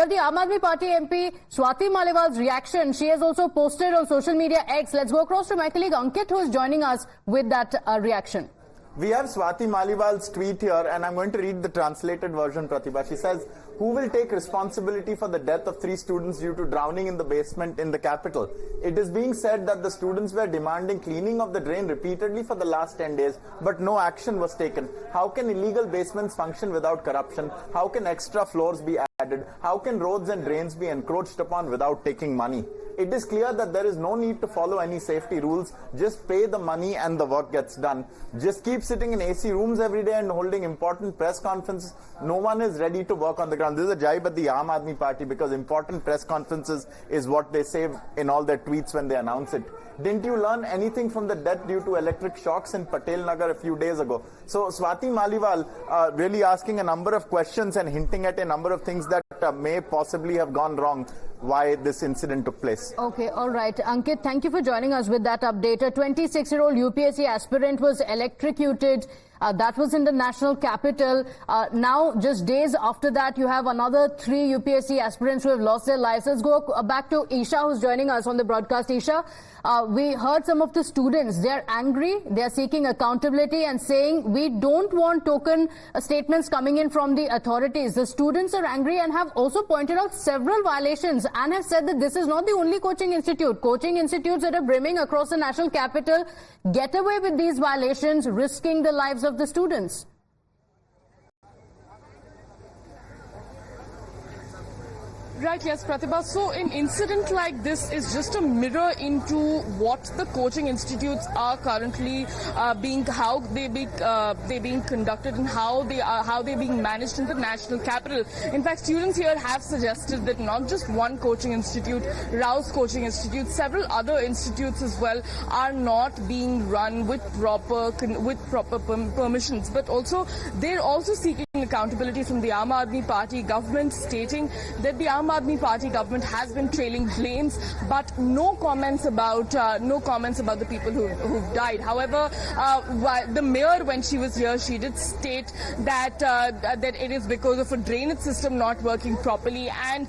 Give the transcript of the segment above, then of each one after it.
Well, the Aam Aadmi Party MP Swati Maliwal's reaction, she has also posted on social media X. Let's go across to my colleague Ankit, who is joining us with that reaction. We have Swati Maliwal's tweet here, and I'm going to read the translated version, Pratibha. She says, "Who will take responsibility for the death of 3 students due to drowning in the basement in the capital? It is being said that the students were demanding cleaning of the drain repeatedly for the last 10 days, but no action was taken. How can illegal basements function without corruption? How can extra floors be added? How can roads and drains be encroached upon without taking money? It is clear that there is no need to follow any safety rules. Just pay the money and the work gets done. Just keep sitting in AC rooms every day and holding important press conferences. No one is ready to work on the ground." This is a jibe at the Aam Aadmi Party, because important press conferences is what they say in all their tweets when they announce it. Didn't you learn anything from the death due to electric shocks in Patel Nagar a few days ago? So Swati Maliwal really asking a number of questions and hinting at a number of things that may possibly have gone wrong why this incident took place. Okay, all right. Ankit, thank you for joining us with that update. A 26-year-old UPSC aspirant was electrocuted. That was in the national capital. Now, just days after that, you have another 3 UPSC aspirants who have lost their lives. Let's go back to Isha, who's joining us on the broadcast. Isha, we heard some of the students. They're angry. They're seeking accountability and saying, we don't want token statements coming in from the authorities. The students are angry and have also pointed out several violations and have said that this is not the only coaching institute. Coaching institutes that are brimming across the national capital get away with these violations, risking the lives of the students. Right, yes, Pratibha. So an incident like this is just a mirror into what the coaching institutes are currently how they're being conducted and how they're being managed in the national capital. In fact, students here have suggested that not just one coaching institute, Rouse Coaching Institute, several other institutes as well are not being run with proper permissions, but also they're also seeking accountability from the Aam Aadmi Party government, stating that the Aam Aadmi Party government has been trailing blames, but no comments about the people who've died. However, the mayor, when she was here, she did state that that it is because of a drainage system not working properly, and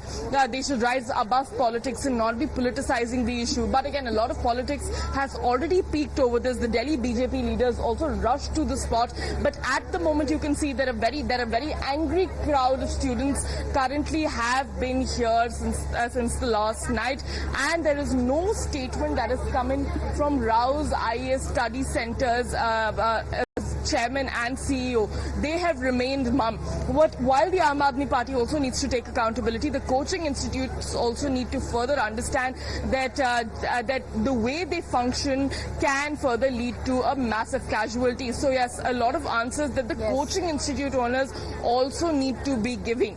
they should rise above politics and not be politicizing the issue. But again, a lot of politics has already peaked over this. The Delhi BJP leaders also rushed to the spot, but at the moment you can see that a very angry crowd of students currently have been here since the last night, and there is no statement that is coming from Rouse IAS Study Center's chairman and CEO. They have remained mum. While the Aam Aadmi Party also needs to take accountability, the coaching institutes also need to further understand that that the way they function can further lead to a massive casualty. So yes, a lot of answers that the coaching institute owners also need to be giving.